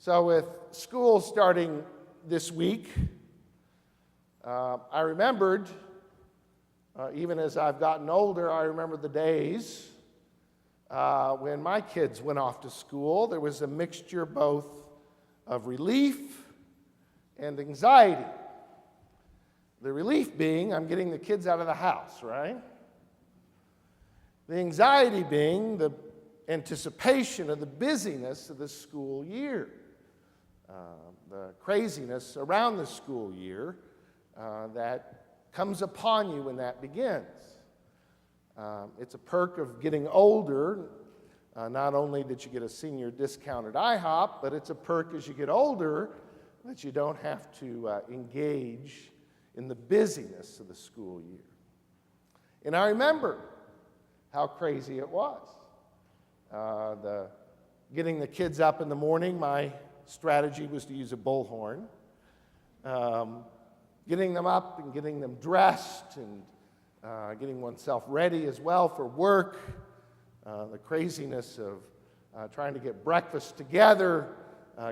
So with school starting this week, I remembered, even as I've gotten older, I remember the days when my kids went off to school. There was a mixture both of relief and anxiety. The relief being, I'm getting the kids out of the house, right? The anxiety being the anticipation of the busyness of the school year, the craziness around the school year that comes upon you when that begins. It's a perk of getting older. Not only that you get a senior discount at IHOP, but it's a perk as you get older that you don't have to engage in the busyness of the school year. And I remember how crazy it was. Getting the kids up in the morning, my strategy was to use a bullhorn. Getting them up and getting them dressed and getting oneself ready as well for work. The craziness of trying to get breakfast together,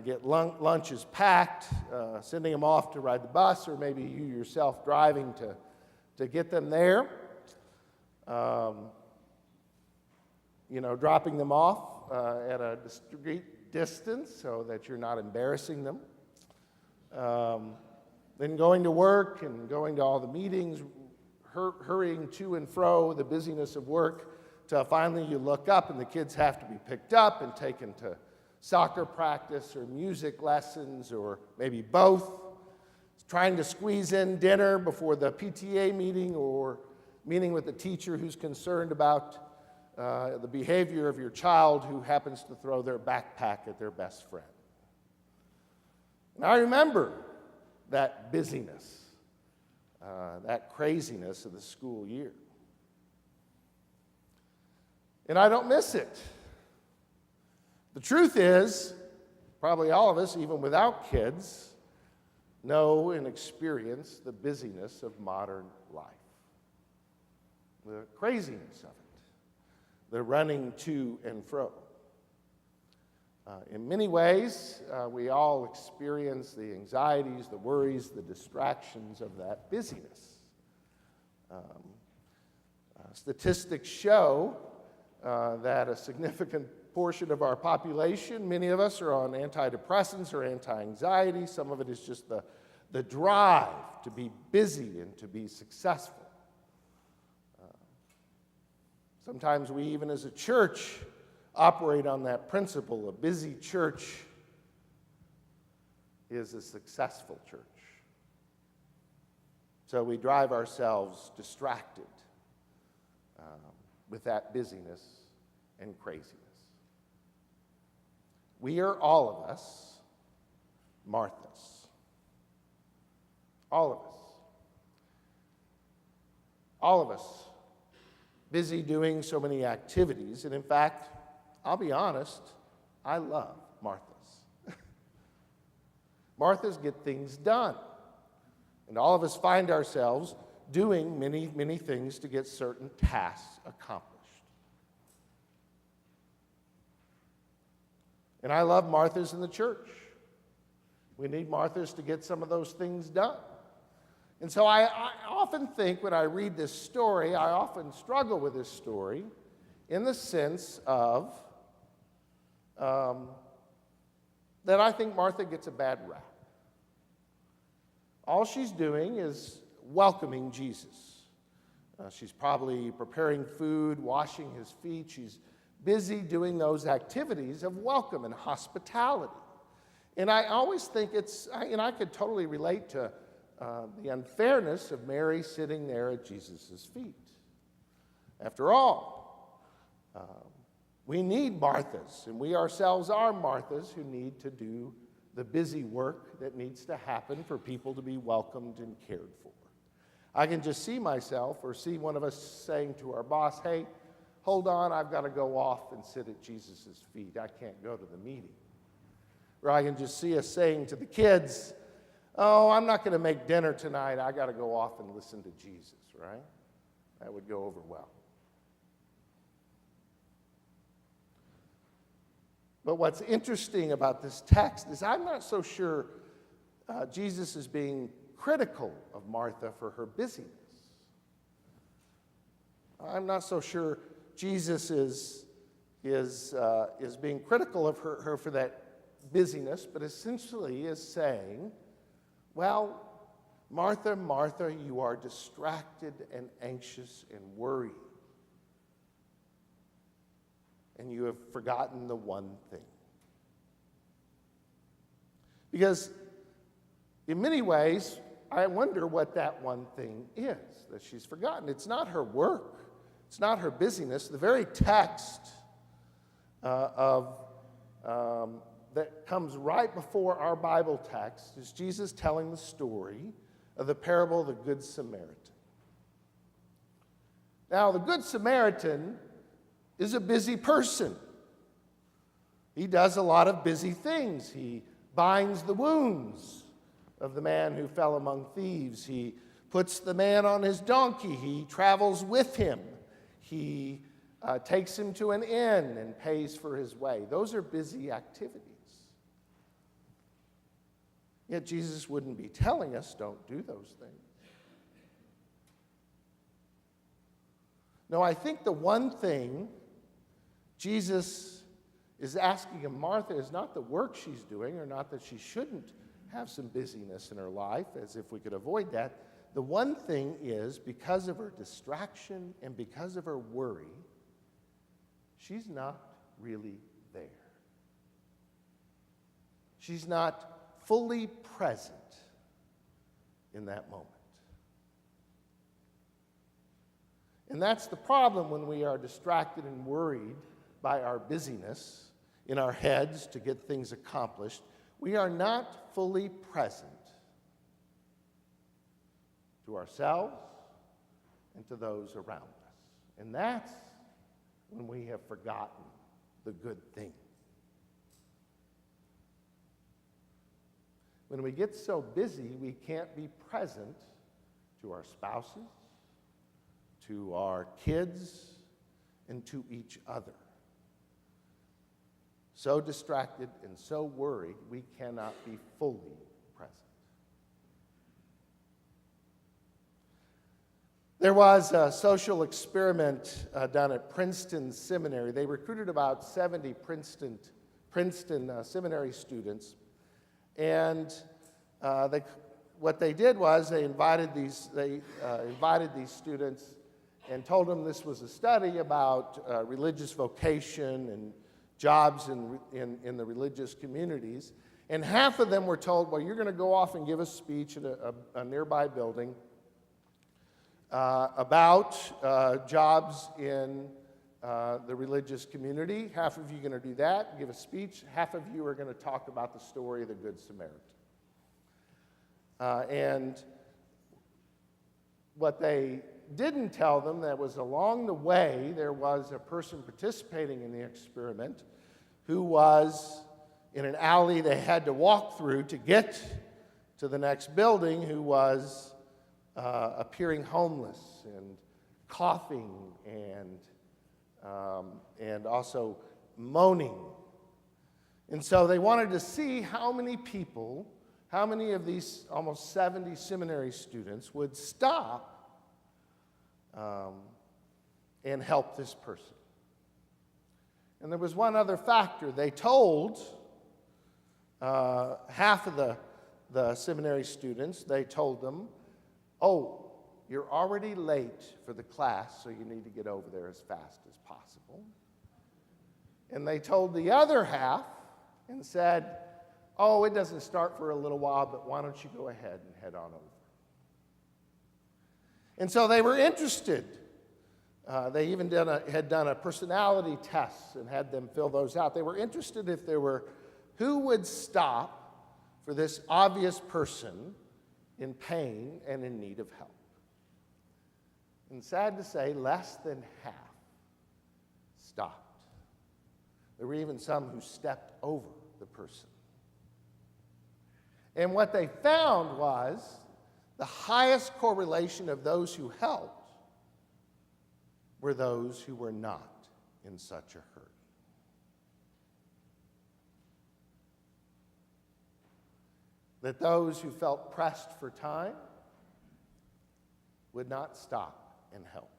get lunches packed, sending them off to ride the bus, or maybe you yourself driving to get them there. Dropping them off at a discreet distance so that you're not embarrassing them. Then going to work and going to all the meetings, hurrying to and fro, the busyness of work, till finally you look up and the kids have to be picked up and taken to soccer practice or music lessons or maybe both. Trying to squeeze in dinner before the PTA meeting or meeting with the teacher who's concerned about the behavior of your child who happens to throw their backpack at their best friend. And I remember that busyness, that craziness of the school year. And I don't miss it. The truth is, probably all of us, even without kids, know and experience the busyness of modern life, the craziness of it, the running to and fro. In many ways, we all experience the anxieties, the worries, the distractions of that busyness. Statistics show that a significant portion of our population, many of us are on antidepressants or anti-anxiety. Some of it is just the drive to be busy and to be successful. Sometimes we, even as a church, operate on that principle. A busy church is a successful church. So we drive ourselves distracted with that busyness and craziness. We are all of us Marthas. All of us. All of us busy doing so many activities. And in fact, I'll be honest, I love Marthas. Marthas get things done. And all of us find ourselves doing many, many things to get certain tasks accomplished. And I love Marthas in the church. We need Marthas to get some of those things done. And so I often think when I read this story, I often struggle with this story in the sense of that I think Martha gets a bad rap. All she's doing is welcoming Jesus. She's probably preparing food, washing his feet. She's busy doing those activities of welcome and hospitality. And I always think I could totally relate to the unfairness of Mary sitting there at Jesus' feet. After all, we need Marthas, and we ourselves are Marthas who need to do the busy work that needs to happen for people to be welcomed and cared for. I can just see myself or see one of us saying to our boss, hey, hold on, I've got to go off and sit at Jesus' feet. I can't go to the meeting. Or I can just see us saying to the kids, oh, I'm not going to make dinner tonight. I got to go off and listen to Jesus, right? That would go over well. But what's interesting about this text is I'm not so sure Jesus is being critical of Martha for her busyness. I'm not so sure Jesus is being critical of her for that busyness, but essentially is saying, well, Martha, Martha, you are distracted and anxious and worried. And you have forgotten the one thing. Because in many ways, I wonder what that one thing is that she's forgotten. It's not her work. It's not her busyness. The very text that comes right before our Bible text is Jesus telling the story of the parable of the Good Samaritan. Now, the Good Samaritan is a busy person. He does a lot of busy things. He binds the wounds of the man who fell among thieves. He puts the man on his donkey. He travels with him. He takes him to an inn and pays for his way. Those are busy activities. Yet Jesus wouldn't be telling us don't do those things. No, I think the one thing Jesus is asking of Martha is not the work she's doing, or not that she shouldn't have some busyness in her life, as if we could avoid that. The one thing is, because of her distraction and because of her worry, she's not really there. She's not fully present in that moment. And that's the problem when we are distracted and worried by our busyness in our heads to get things accomplished. We are not fully present to ourselves and to those around us. And that's when we have forgotten the good thing. When we get so busy, we can't be present to our spouses, to our kids, and to each other. So distracted and so worried, we cannot be fully present. There was a social experiment done at Princeton Seminary. They recruited about 70 Princeton seminary students. And what they did was they invited these students and told them this was a study about religious vocation and jobs in the religious communities. And half of them were told, well, you're going to go off and give a speech at a nearby building about jobs in the religious community. Half of you are going to do that, give a speech. Half of you are going to talk about the story of the Good Samaritan. And what they didn't tell them that was along the way, there was a person participating in the experiment who was in an alley they had to walk through to get to the next building, who was appearing homeless and coughing and also moaning. And so they wanted to see how many people, how many of these almost 70 seminary students would stop and help this person. And there was one other factor. They told half of the seminary students, they told them, oh, you're already late for the class, so you need to get over there as fast as possible. And they told the other half and said, oh, it doesn't start for a little while, but why don't you go ahead and head on over? And so they were interested. They even had done a personality test and had them fill those out. They were interested if there were, who would stop for this obvious person in pain and in need of help. And sad to say, less than half stopped. There were even some who stepped over the person. And what they found was the highest correlation of those who helped were those who were not in such a hurry. that those who felt pressed for time would not stop and help.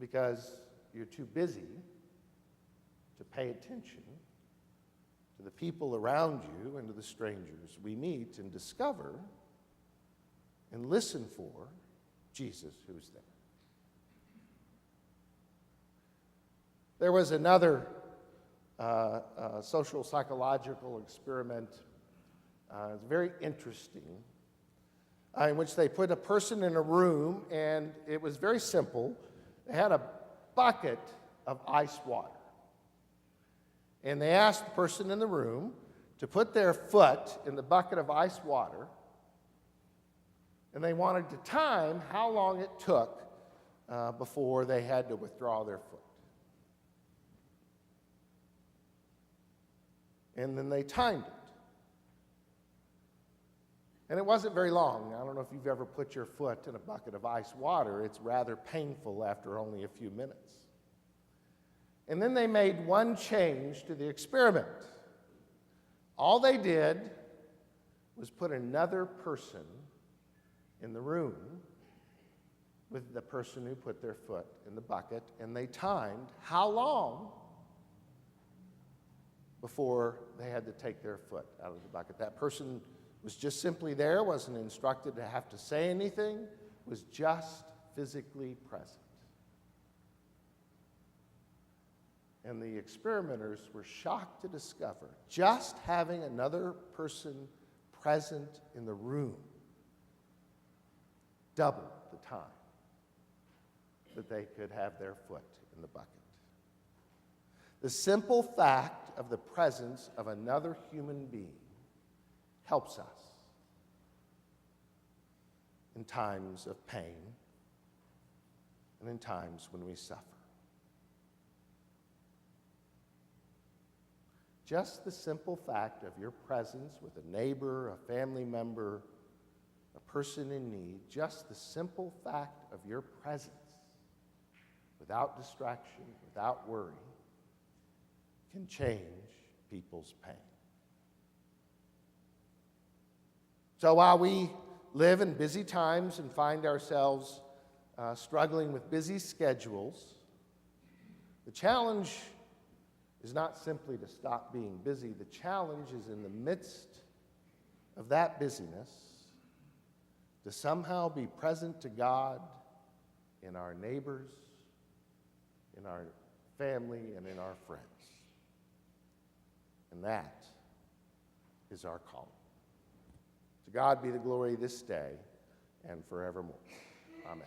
Because you're too busy to pay attention to the people around you and to the strangers we meet and discover and listen for Jesus who's there. There was another social psychological experiment, it's very interesting, in which they put a person in a room, and it was very simple. They had a bucket of ice water. And they asked the person in the room to put their foot in the bucket of ice water, and they wanted to time how long it took before they had to withdraw their foot. And then they timed it. And it wasn't very long. I don't know if you've ever put your foot in a bucket of ice water. It's rather painful after only a few minutes. And then they made one change to the experiment. All they did was put another person in the room with the person who put their foot in the bucket, and they timed how long before they had to take their foot out of the bucket. That person was just simply there, wasn't instructed to have to say anything, was just physically present. And the experimenters were shocked to discover just having another person present in the room doubled the time that they could have their foot in the bucket. The simple fact of the presence of another human being helps us in times of pain and in times when we suffer. Just the simple fact of your presence with a neighbor, a family member, a person in need, just the simple fact of your presence, without distraction, without worry, can change people's pain. So while we live in busy times and find ourselves struggling with busy schedules, the challenge is not simply to stop being busy. The challenge is in the midst of that busyness to somehow be present to God in our neighbors, in our family, and in our friends. And that is our calling. To God be the glory this day and forevermore. Amen.